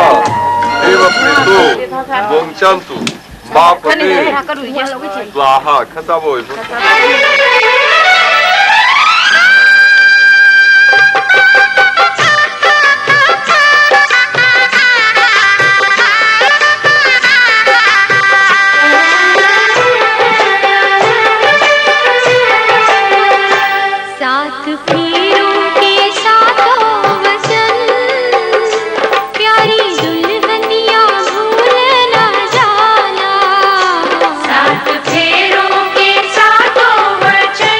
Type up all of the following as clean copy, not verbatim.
Dewa Pitu, Mong Chantu, Ma Pati, Laha, Kataboy. सात फेरों के सातों वचन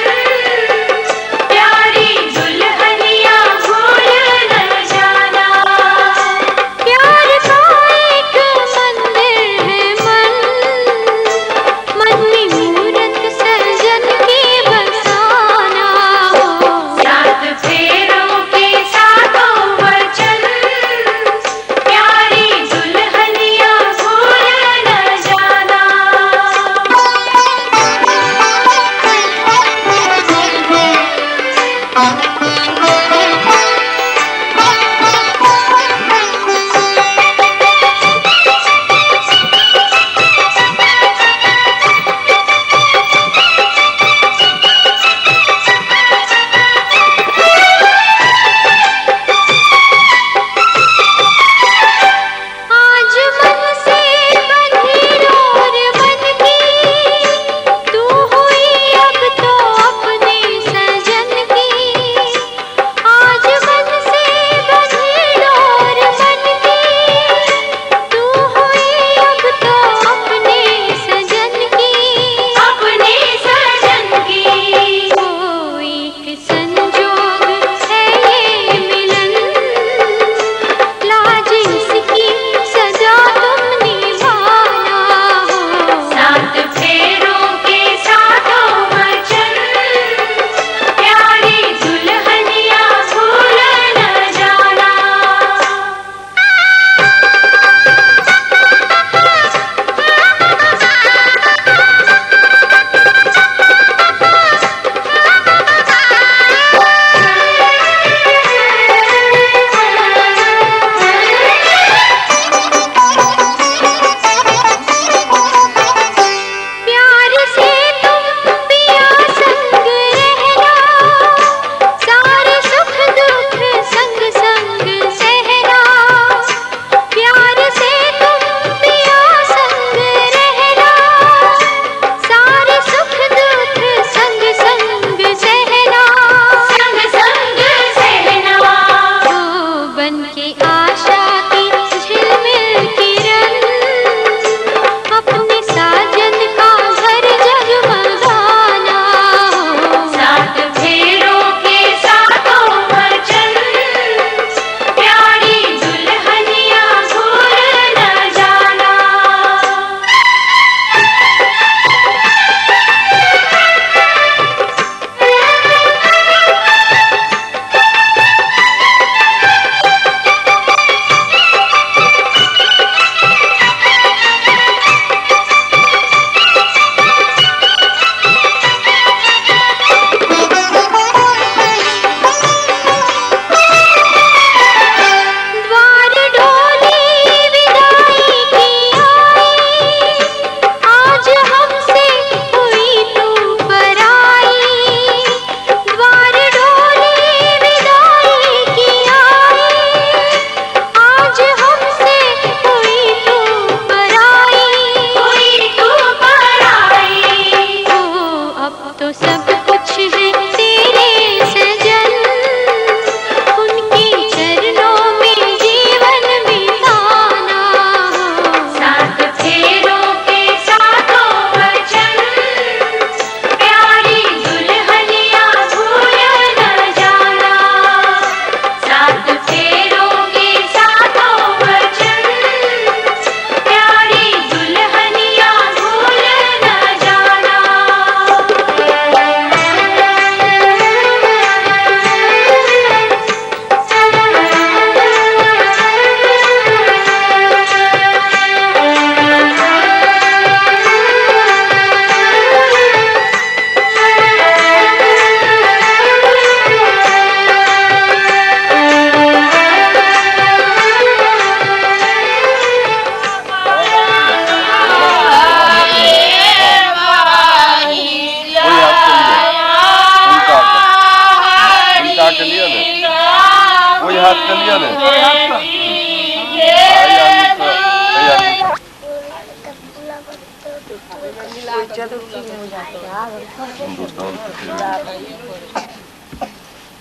हिंदुस्तान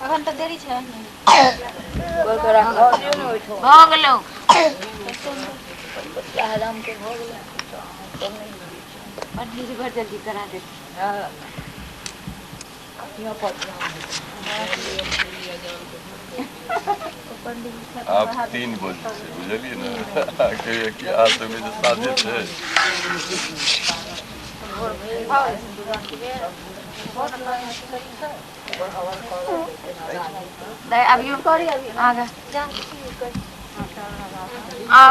अखन तो देरी छै भऽ गेलौ पंडित जी बड़ जल्दी करा दे आप 3 बजे से बुझलिए ना कि आज तो मेरे शादी थे दे अभी करी अभी आगे आ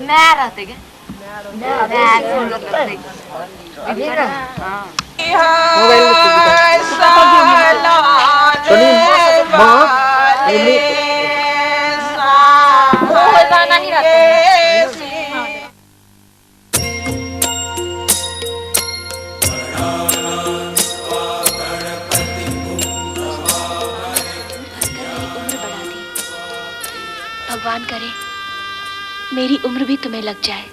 मैं रहते के भगवान करे मेरी उम्र भी तुम्हें लग जाए।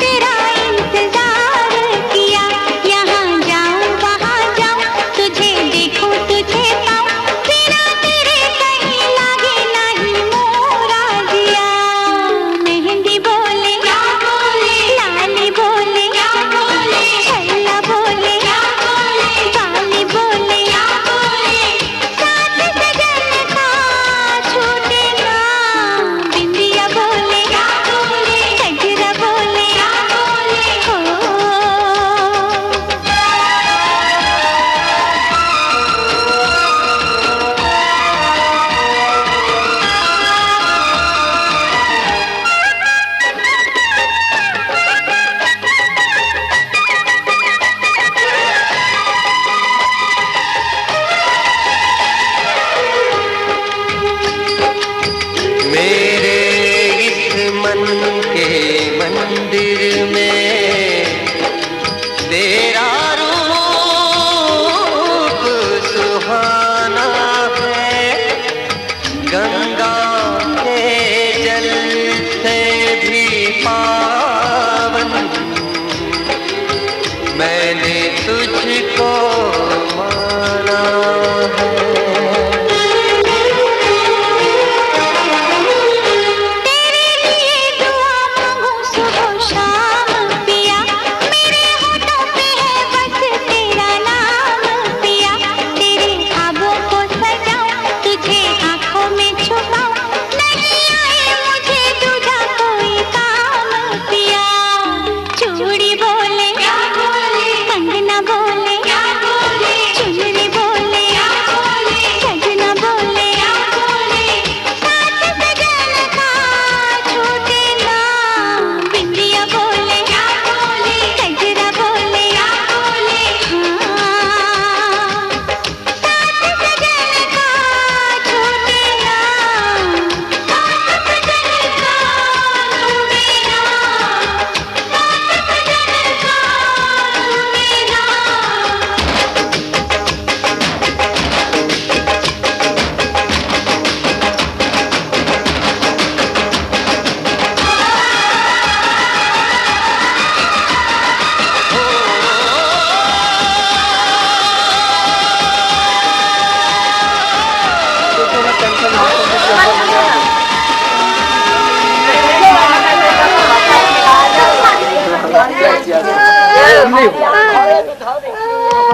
तेरा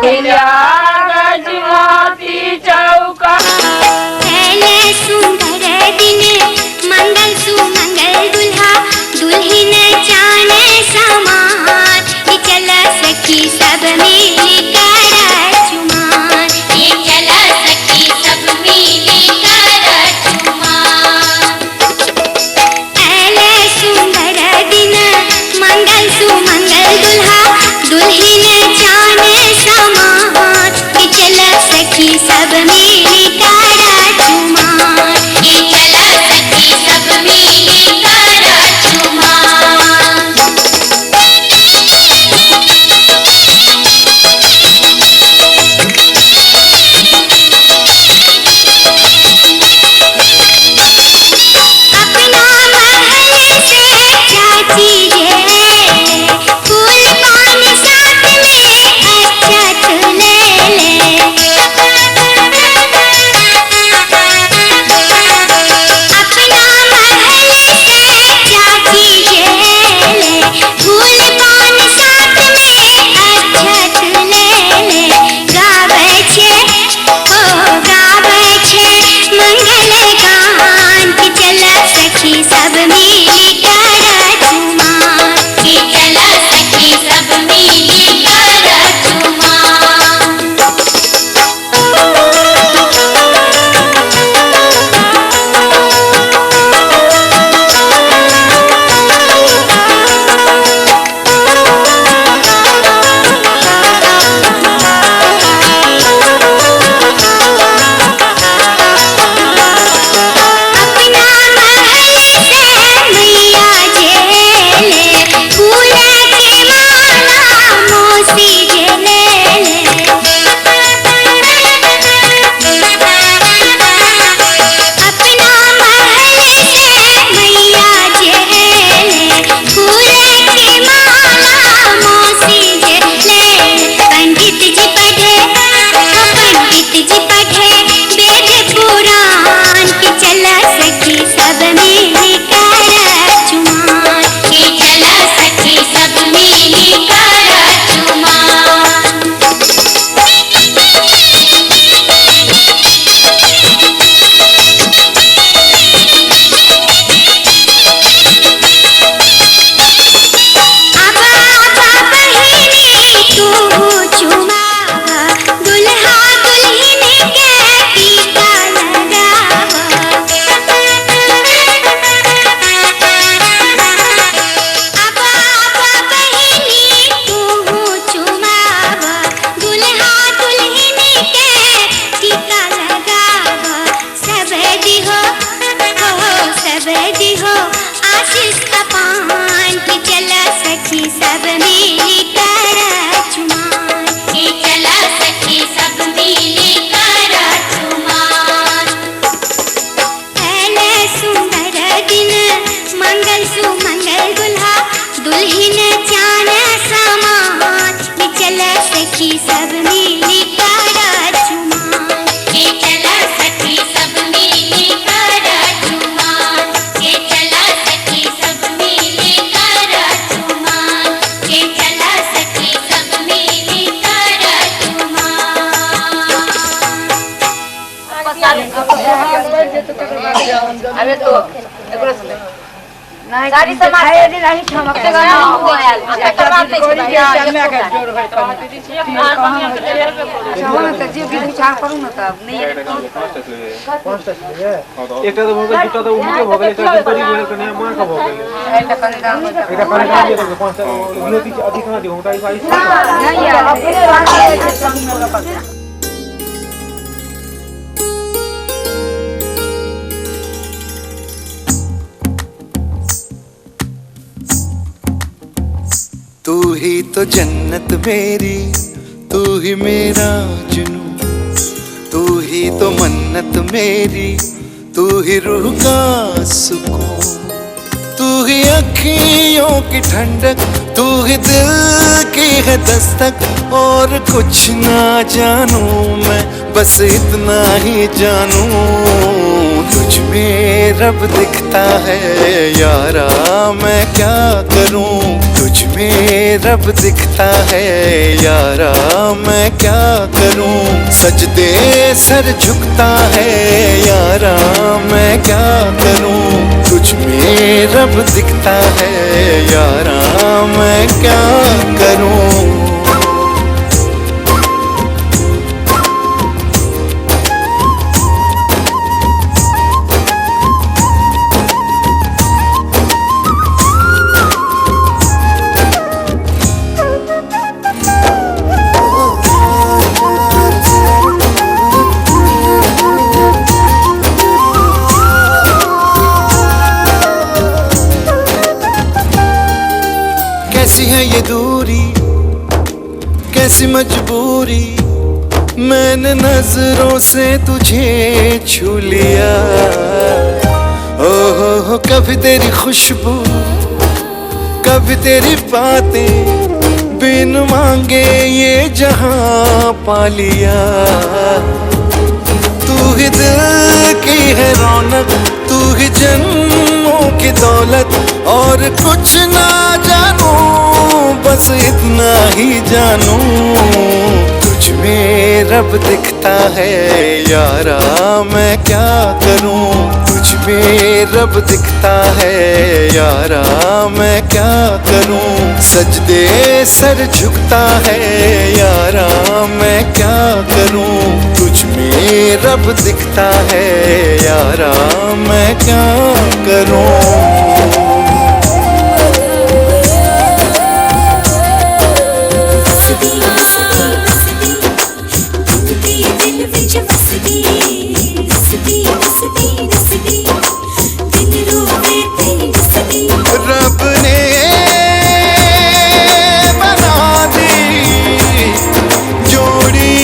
पहिला गजमती चौका। पहले सुंदर दिन मंगल सुमंगल दुल्हा दुल्हन जाने समान चला सखी सब मिली कर चुमान ये चला सखी सब मिली कर चुमान। पहले सुंदर दिन मंगल सुमंगल दुल्हा दुल्हन जाने समान चला सखी सब मिली कर चुमान ये चला सखी सब मिली कर चुमान। अपना महल से चाची जे फूल पानी साथ में अक्षत ले ले। अपना महल से चाची जे फूल पानी साथ में अक्षत ले ले। गावे छे मंगल गान कि चला सखी सब मिली कर चुमान कि चला सखी सब मिली कर चुमान। अपना महल से मैया जेले फूल के माला मौसी जेले ले। अपना महल से मैया जेले फूल के माला मौसी जेले। पंडित जी पढ़े वेद पुराण कि चला सखी सब मिली कर चुमान कि चला सखी सब मिली कर चुमान। आबा बहिनी तू चुमावा दुल्हा दुल्हन के टीका लगावा। आबा बहिनी तू चुमावा दुल्हा दुल्हन के टीका लगावा। सब दिहो आशीष का पान कि चला सखी सब मिली कर चुमान कि चला सखी सब मिली कर चुमान। पहले सुंदर दिन मंगल सुमंगल दुल्हा दुल्हन जाने समान कि चला सखी सब मिली कर चुमान कि चला सखी सब मिली कर चुमान कि चला सखी सब मिली कर चुमान कि चला सखी सब मिली कर चुमान। अबे तो एकरो से गाड़ी से मारे दिन नहीं ठमक से गाना हो आयल अच्छा करवाते छी भैया सामान त जे भी विचार करू न त नहीं एकटा तो भगल दुटा तो उनके भगल एकटा बड़ी बोल कने मां का भगल एकटा कने दाम एकटा कने दाम दे 5 विनोदी के अधिक ना दियो ताई साई नहीं यार अपने रास्ते से सब में लगा। तू ही तो जन्नत मेरी, तू ही मेरा जुनू, तू ही तो मन्नत मेरी, तू ही रूह का सुकून, तू ही अखियों की ठंडक, तू ही दिल की है दस्तक। और कुछ ना जानूं मैं, बस इतना ही जानूं, तुझ में रब दिखता है यारा, मैं क्या करूं? तुझ में रब दिखता है यारा, मैं क्या करूं? सजदे सर झुकता है यारा, मैं क्या करूं? तुझ में रब दिखता है यारा, मैं क्या करूं? कैसी है ये दूरी, कैसी मजबूरी, मैंने नजरों से तुझे छू लिया। ओहो कभी तेरी खुशबू, कभी तेरी बातें, बिन मांगे ये जहां पा लिया। तू ही दिल की है रौनक, तू ही जन्मों की दौलत, और कुछ ना जानू बस इतना ही जानू। तुझ में रब दिखता है यारा, मैं क्या करूं? तुझ में रब दिखता है यारा, मैं क्या करूं? सजदे सर झुकता है यारा, मैं क्या करूं? तुझ में रब दिखता है यारा, मैं क्या करूं? रब ने बना दी जोड़ी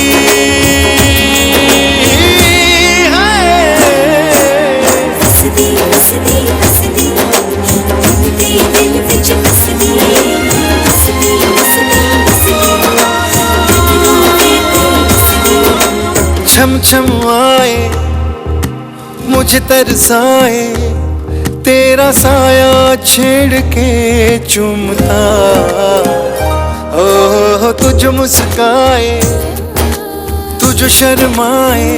छम छम आए मुझे तरसाए, तेरा साया छेड़ के चूमता। ओह तुझ मुस्काए, तुझ शर्माए,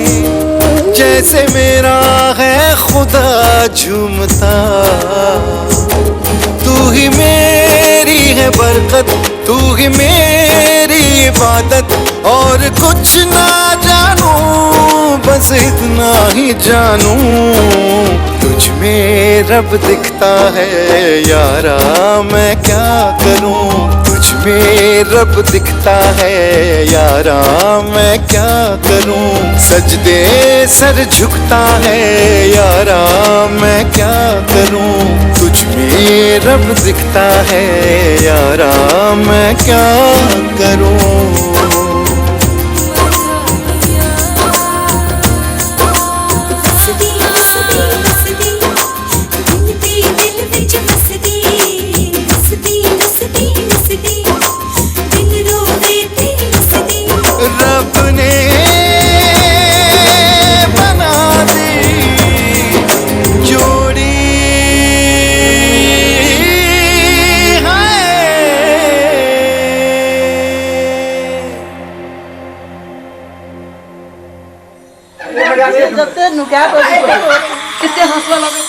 जैसे मेरा है खुदा झूमता। तू ही मेरी है बरकत, तू ही मेरी इबादत, और कुछ ना जानू बस इतना ही जानू। तुझ में रब दिखता है यारा, मैं क्या करूं? तुझ में रब दिखता है यारा, मैं क्या करूं? सजदे सर झुकता है यारा, मैं क्या करूं? तुझ में रब दिखता है यारा, मैं क्या करूं? रब ने बना दी जोड़ी कितने हंसवा लगे।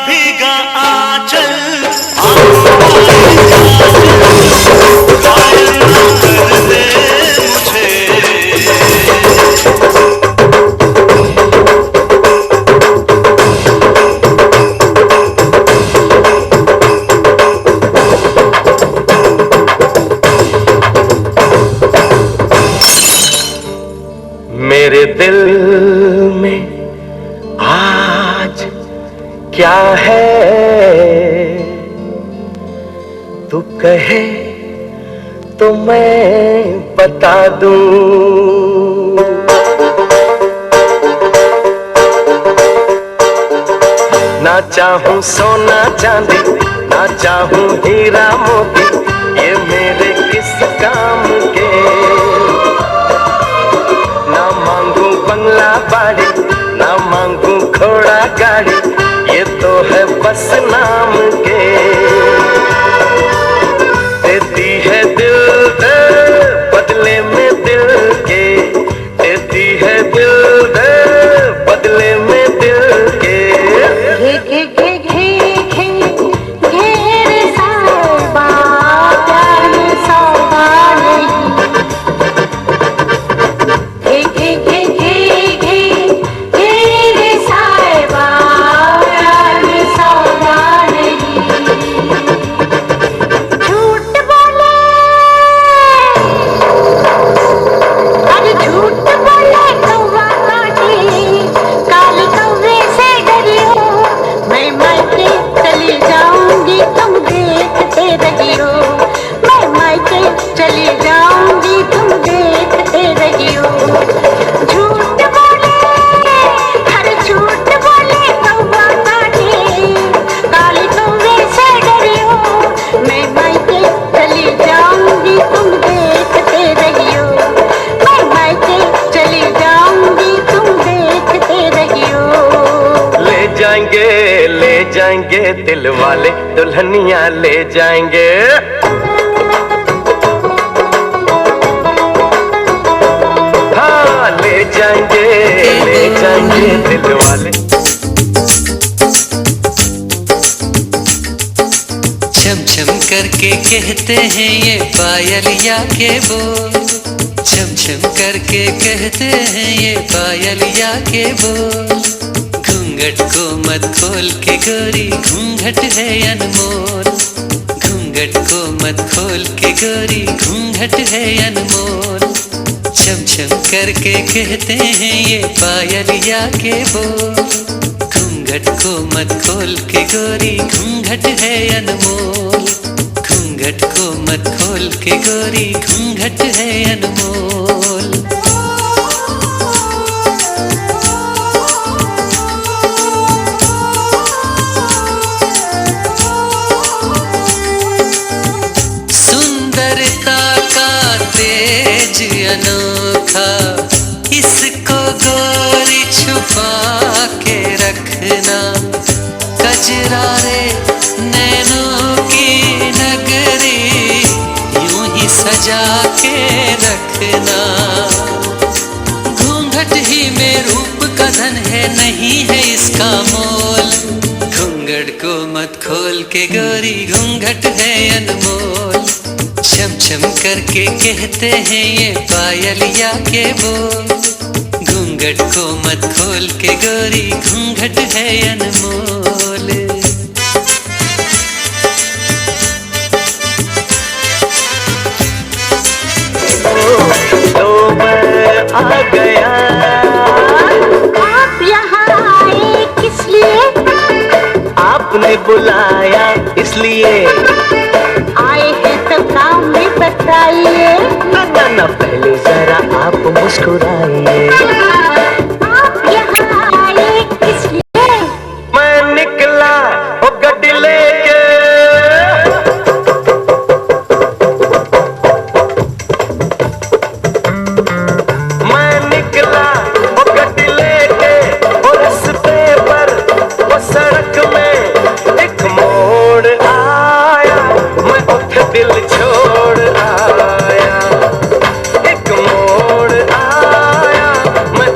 भीगा आंचल मेरे दिल में आज क्या है, तू कहे तो मैं बता दूं। ना चाहूं सोना चांदी, ना चाहूं हीरा मोती, ये मेरे किस काम के। ना मांगू बंगला बाड़ी, ना मांगू घोड़ा गाड़ी, ये तो है बस नाम के। देती है दिल दे बदले में दिल के, देती है दिल दे बदले में दिल के। घे घे घे घे घेरे साहिबा प्यार में सौदा नहीं। घे घे घे घे घेरे साहिबा प्यार में सौदा नहीं। झूठ बोले अरे झूठ बोले कौवा काटे, काले कौवे से डरियो, मैं मायके चली जाऊंगी तुम देखते रहियो। मैं मायके चली जाऊंगी तुम देखते रहियो। झूठ बोले हर झूठ बोले कौवा काटे, काले कौवे से डरियो, मैं मायके चली जाऊंगी तुम देखते रहियो। मैं मायके चली जाऊंगी तुम देखते रहियो। ले जाएंगे दिल वाले, दुल्हनिया ले जाएंगे। हाँ ले जाएंगे दिल वाले। छम छम करके कहते हैं ये पायलिया के बोल, छम छम करके कहते हैं ये पायलिया के बोल। घूंघट को मत खोल के गोरी, घूंघट है अनमोल। घूंघट को मत खोल के गोरी, घूंघट है अनमोल। छम छम करके कहते हैं ये पायलिया के बोल। घूंघट को मत खोल के गोरी, घूंघट है अनमोल। घूंघट को मत खोल के गोरी, घूंघट है अनमोल। सुंदरता का तेज अनोखा, इसको गोरी छुपा के रखना। कजरारे नैनों की नगरी यूं ही सजा के रखना। घूंघट ही में रूप का धन है, नहीं है इसका मोल। घूंघट को मत खोल के गोरी, घूंघट है अनमोल। छम छम करके कहते हैं ये पायलिया के बोल। घूंघट को मत खोल के गोरी, घूंघट है अनमोल। तो मैं आ गया। आप यहाँ आए किस लिए? आपने बुलाया इसलिए। आए हैं तो काम में बताइए। ना पहले जरा आप मुस्कुराइए। आप यहाँ आए किस लिए? मैं निकला ओ गड्डी लेके, मैं निकला ओ गड्डी लेके। ओ रस्ते पर ओ सड़क में एक मोड़ आया, मैं उठ दिल छोड़ आया। एक मोड़ आया, मैं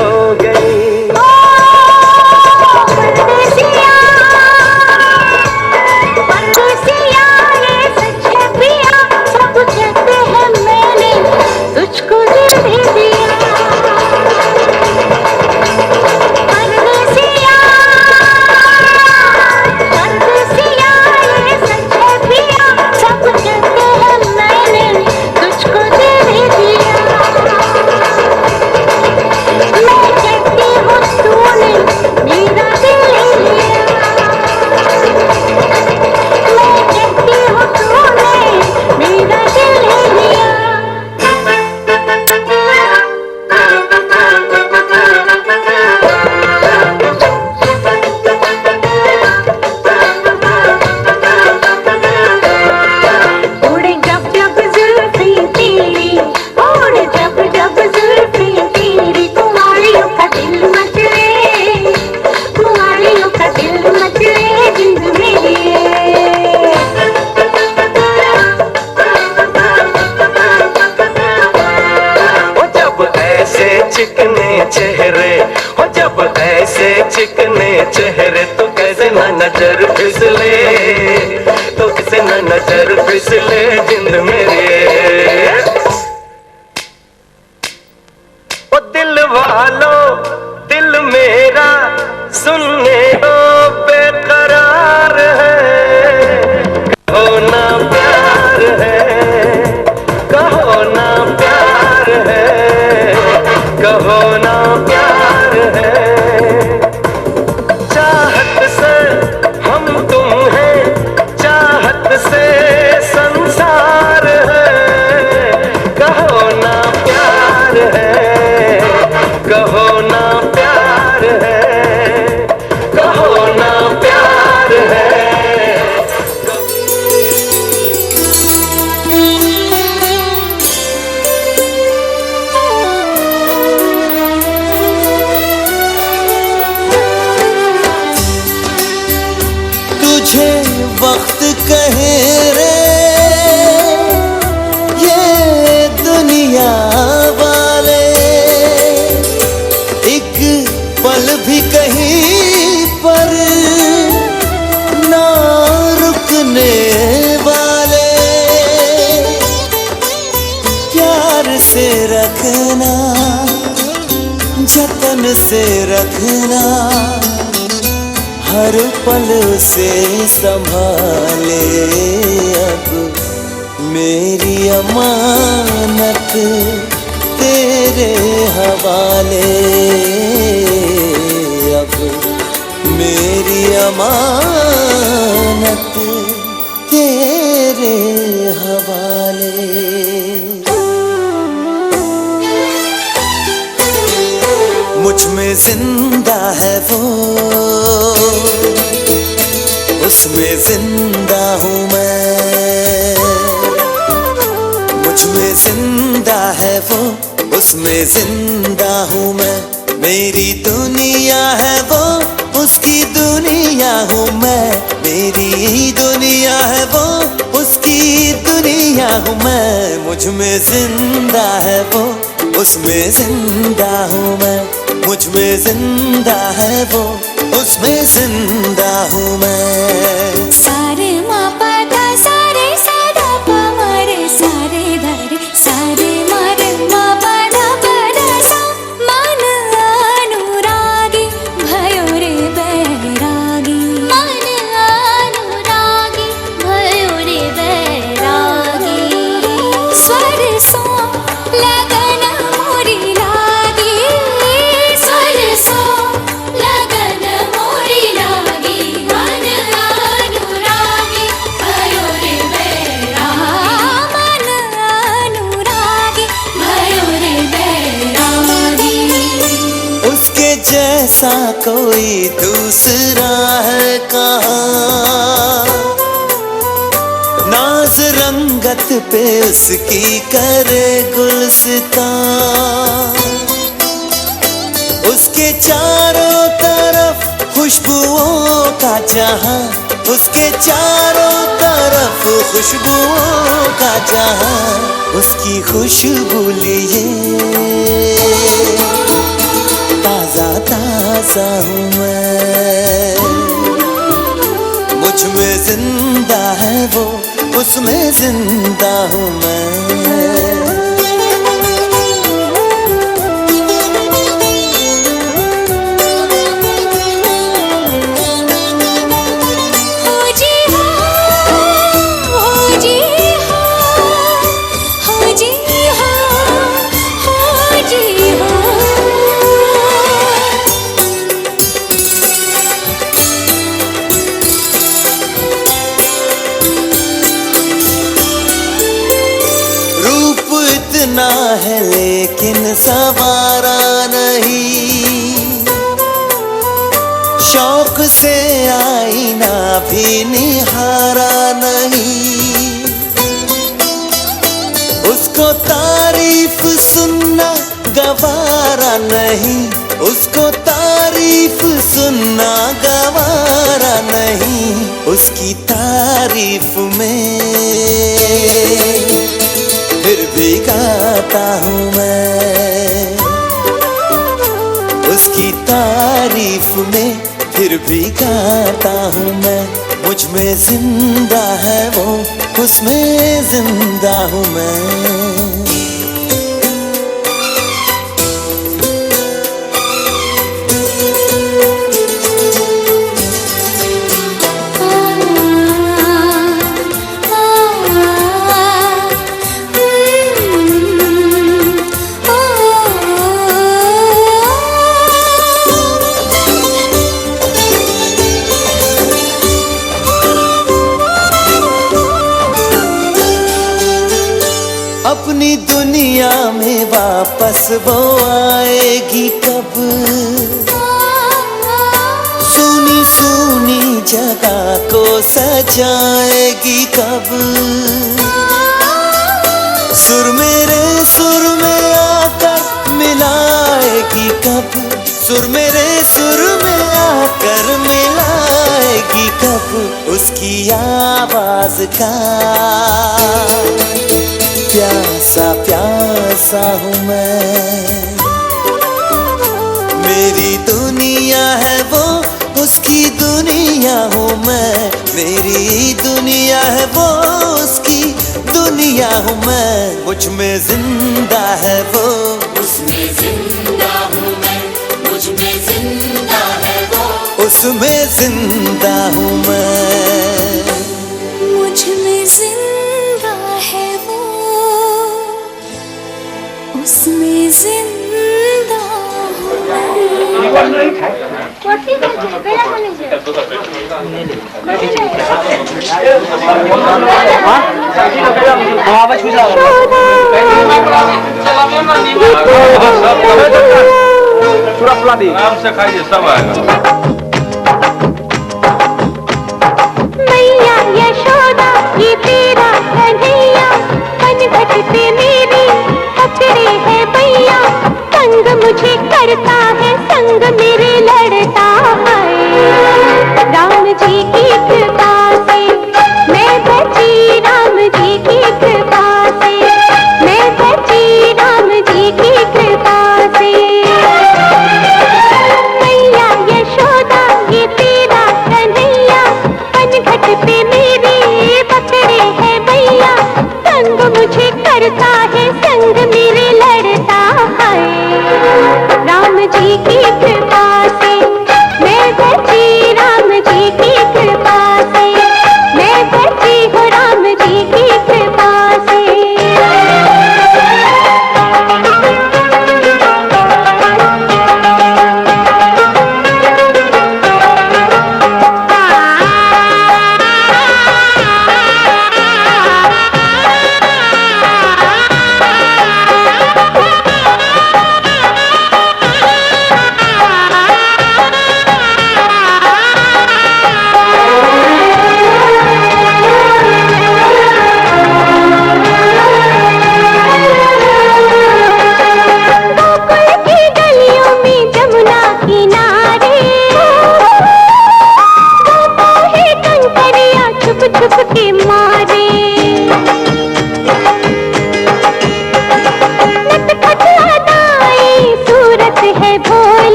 हो गई। चिकने चेहरे तो कैसे न नजर फिसले, तो कैसे न नजर फिसले जिंद मेरी। ओ दिल वालों दिल मेरा सुनने दो बेकरार है, कहो ना प्यार है, कहो ना प्यार है, कहो ना प्यार है। चाहत से हम तुम हैं, चाहत से संसार है, कहो ना प्यार है, कहो ना प्यार है, कहो ना प्यार है। तुझे वक्त कहे रे ये दुनिया वाले, एक पल भी कहीं पर ना रुकने वाले। प्यार से रखना, जतन से रखना, हर पल से संभाले। अब मेरी अमानत तेरे हवाले, अब मेरी अमानत तेरे हवाले। मुझ में जिंदा है वो, उसमें जिंदा हूँ मैं। मुझ में जिंदा है वो, उसमें जिंदा हूँ मैं। मेरी दुनिया है वो, उसकी दुनिया हूँ मैं। मेरी दुनिया है वो, उसकी दुनिया हूँ मैं। मुझ में जिंदा है वो, उसमें जिंदा हूँ मैं। मुझ में जिंदा है वो, उसमें जिंदा हूँ मैं। सारे मा पा धा सारे सा धा पा मा रे सारे धा रे सारे मा रे मा पा धा पा धा सा। मन अनुरागी भयो रे बैरागी, मन अनुरागी भयो रे बैरागी। स्वर सो लगन मोरी लागी, स्वर सो लगन मोरी लागी। मन अनुरागी भयो रे बैरागी, मन अनुरागी भयो रे बैरागी। उसके जैसा कोई दूसरा है कहाँ, नाज रंगत पे उसकी करे गुलसितां। उसके चारों तरफ खुशबुओं का जहां, उसके चारों तरफ खुशबुओं का जहां। उसकी खुशबू लिए प्यासा हूँ मैं, मुझ में जिंदा है वो, उसमें जिंदा हूँ मैं। इतना है लेकिन सवारा नहीं, शौक से आईना भी निहारा नहीं। उसको तारीफ सुनना गवारा नहीं, उसको तारीफ सुनना गवारा नहीं। उसकी तारीफ में फिर भी गाता हूँ मैं, उसकी तारीफ में फिर भी गाता हूँ मैं। मुझ में जिंदा है वो, उसमें जिंदा हूँ मैं। अपनी दुनिया में वापस वो आएगी कब, सुनी सुनी जगह को सजाएगी कब। सुर मेरे सुर में आकर मिलाएगी कब, सुर मेरे सुर में आकर मिलाएगी कब। उसकी आवाज का प्यासा प्यासा हूँ मैं, मेरी दुनिया है वो, उसकी दुनिया हूँ मैं। मेरी दुनिया है वो, उसकी दुनिया हूँ मैं। मुझ में जिंदा है वो, उसमें जिंदा हूँ मैं। मुझ में जिंदा है वो, उसमें जिंदा हूँ मैं। मुझ में जिंदा है वो, उसमें जिंदा हूँ आराम से खाइए, सब आएगा। मैया यशोदा ये तेरा कन्हैया, पनघट पे मेरी पकड़े है भैया। संग मुझे करता है, संग मेरे लड़ता है। राम जी की कृपा से मैं बची, राम जी की कृपा से मैं बची, राम जी की कृपा से। मैया यशोदा ये तेरा कन्हैया, पनघट पे मेरी पकड़े है भैया। संग मुझे करता है, संग मेरे लड़ता है। राम जी की कृपा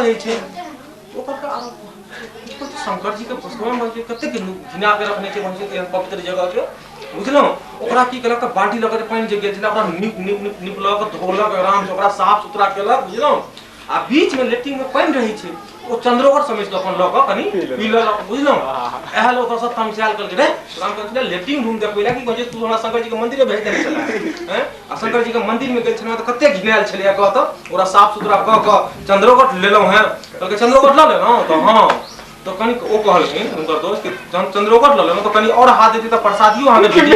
रहे छे ओकर का शंकर जी के पुस्तक में कते के घिना के रखने के वंश के पवित्र जगह के बुझलो ओकरा की केलक त बाल्टी लगा के पानी जे गेल छला ओकरा निप लगा के धोलक आराम से ओकरा साफ सुथरा केलक बुझलो आ बीच में लेटिंग में पानी रही छे ओ चंद्रोवर समझ के अपन लगा कनी पीला बुझलो एहा लोग सब तमसाल कर रे राम कहले लेटिंग रूम देखैला कि कहे तू हमरा शंकर जी के मंदिर में भेज देने चला हैं आ शंकर जी के मंदिर में गेल छला त कते घिनाल छले कहत ओकरा साफ सुथरा क क चंद्रोवर लेलौ हैं कहलके चंद्रोवर ल लेलौ तो हां तो कनी ओ कहलखिन उनकर दोस्त कि चंद्रोवर ल लेलौ तो कनी और हाथ देती त प्रसादियो हमें भेज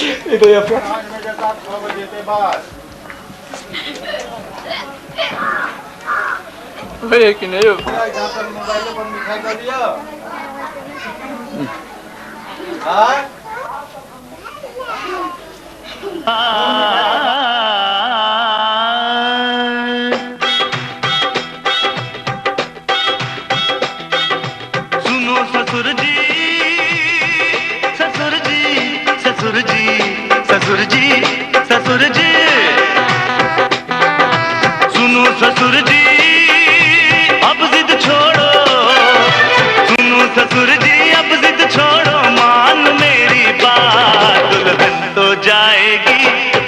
ये तो ये में जैसा 6 बजे के बाद भैया कि नहीं हो जहाँ पर मोबाइल पर मिठाई कर दिया हाँ सुनो ससुर जी ससुर जी ससुर जी ससुर जी ससुर जी सुनो ससुर जी अब जिद छोड़ो सुनो ससुर जी अब जिद छोड़ो मान मेरी बात दुल्हन तो जाएगी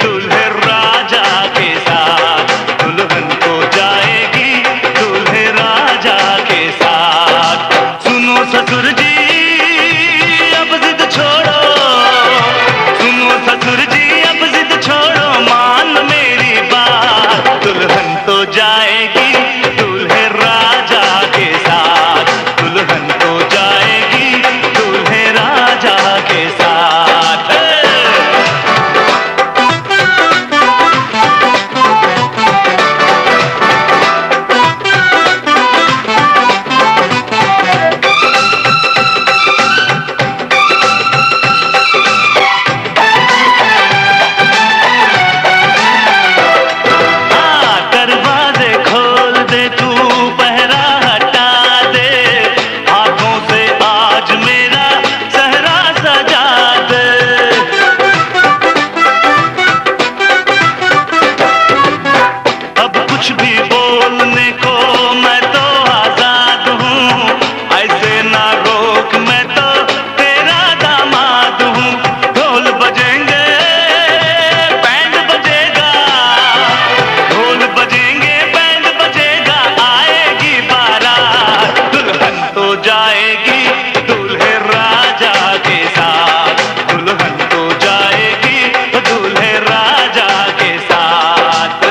दूल्हे राजा के साथ दुल्हन तो जाएगी दूल्हे राजा के साथ सुनो ससुर जी अब जिद छोड़ो सुनो ससुर जी अब जिद छोड़ो मान मेरी बात दुल्हन तो जाएगी दूल्हे राजा के साथ दुल्हन तो जाएगी दूल्हे राजा के साथ दरवाजे खोल दे तू पहरा हटा दे हाथों से आज मेरा सहरा सजा दे अब कुछ भी बोलने को मैं तो आजाद हूँ ऐसे ना रोक मैं तो तेरा दामाद हूँ ढोल बजेंगे बैंड बजेगा ढोल बजेंगे बैंड बजेगा आएगी बारात दुल्हन तो जाएगी दूल्हे राजा के साथ दुल्हन तो जाएगी दूल्हे राजा के साथ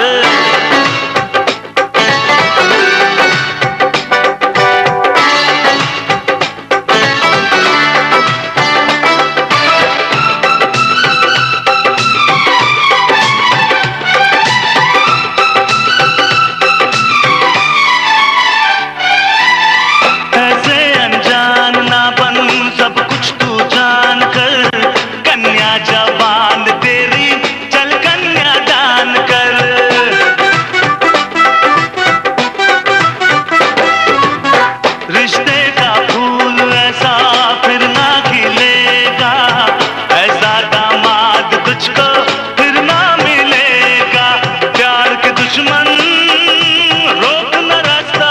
ऐसे अनजान ना बन सब कुछ तू जान कर कन्या जवान तेरी चल कन्या दान कर रिश्ते का फूल ऐसा फिर ना खिलेगा ऐसा दामाद तुझको फिर ना मिलेगा प्यार के दुश्मन रोक न रास्ता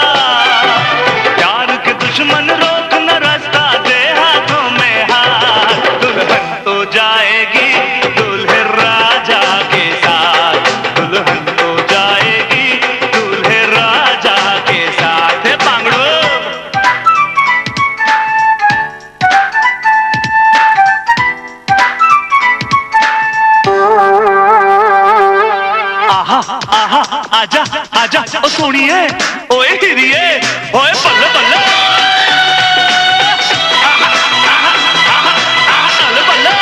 प्यार के दुश्मन रोक न रास्ता दे हाथों में हाथ दुल्हन तो जाएगी दूल्हे राजा के साथ दुल्हन तो जाएगी दूल्हे राजा के साथ हे पांगड़ो आहा आहा आजा आजा ओ सोनिए ओए हिरिए ओए बल्ले बल्ले बल्ले बल्ले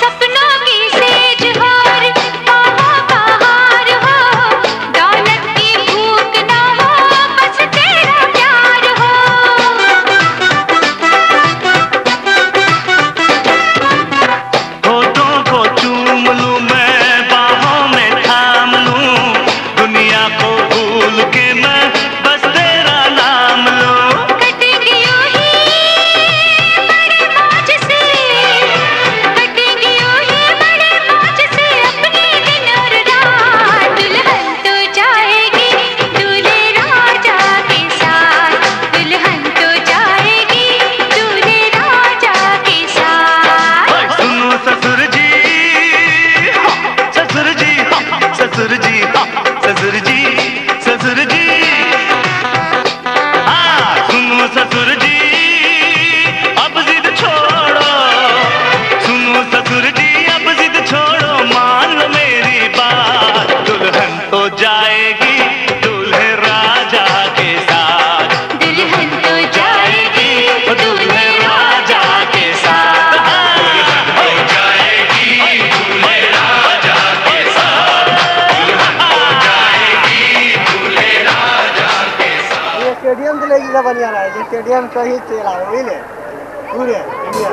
सपनों की सेज हार बाहों का हार हो दौलत की भूख ना हो बस तेरा प्यार हो स्टेडियम कहीं चला बुझले पूरे इंडिया।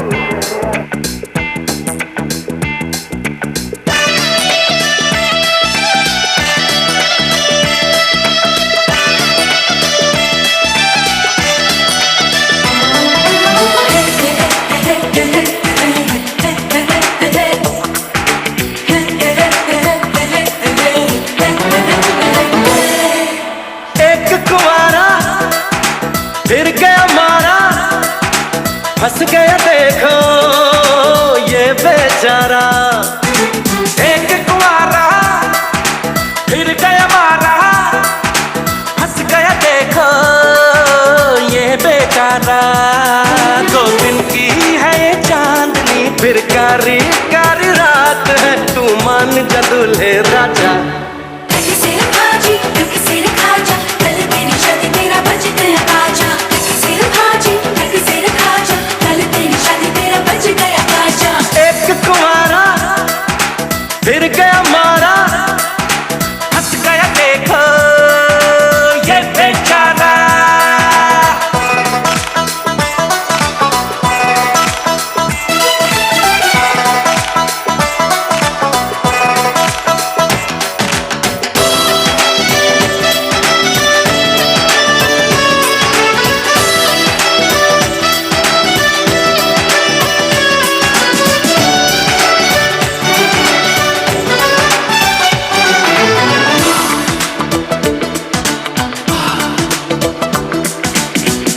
फिर गया मारा फंस गया देखो ये बेचारा। एक कुआरा फिर गया मारा फंस गया देखो ये बेचारा। 2 दिन की है ये चांदनी फिर कारी कारी रात है तू मान जा दूल्हे राजा। फिर गया मारा फंस गया देखो ये बेचारा।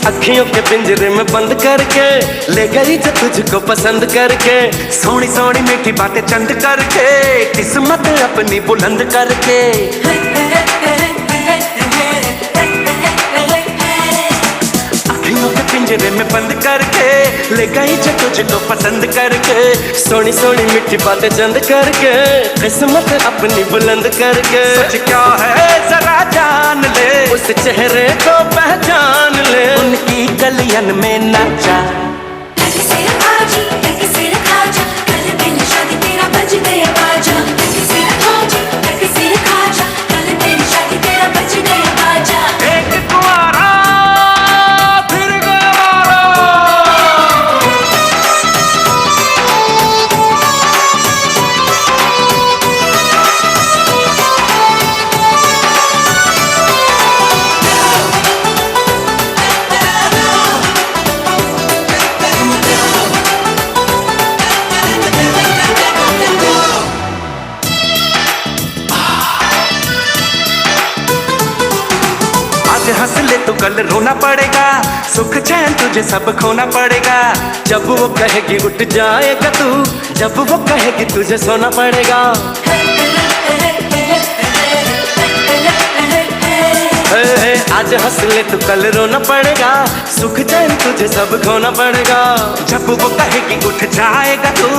अखियों के पिंजरे में बंद करके ले गई जो तुझको पसंद करके। सोनी सोनी मीठी बातें चंद करके किस्मत अपनी बुलंद करके। अखियों के पिंजरे में बंद करके ले गई जो तुझको पसंद करके। सोनी सोनी मीठी बातें चंद करके किस्मत अपनी बुलंद करके। सच क्या है जरा जान ले उस चेहरे को पहचान ले उनकी गलियन में नाचा। एक कुआरा फिर गया मारा। हंस ले तो कल रोना पड़ेगा सुख चैन तुझे सब खोना पड़ेगा। जब वो कहेगी उठ जाएगा तू जब वो कहेगी तुझे सोना पड़ेगा। आज हंस ले तो कल रोना पड़ेगा सुख चैन तुझे सब खोना पड़ेगा। जब वो कहेगी उठ जाएगा तू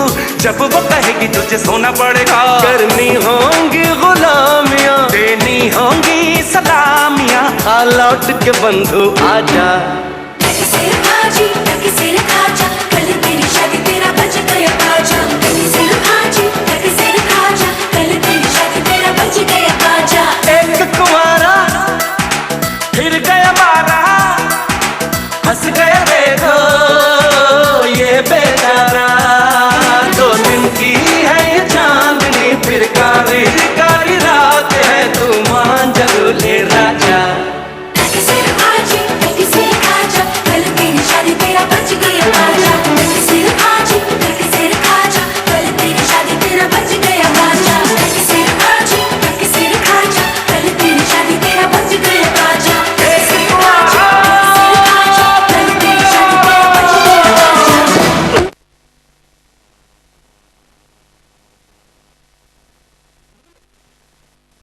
जब वो कहेगी तुझे सोना पड़ेगा। करनी होंगी गुलामियां देनी होंगी सलामियां आ लौट के बंधु आजा। एक कुआरा फिर गया मारा फंस गया देखो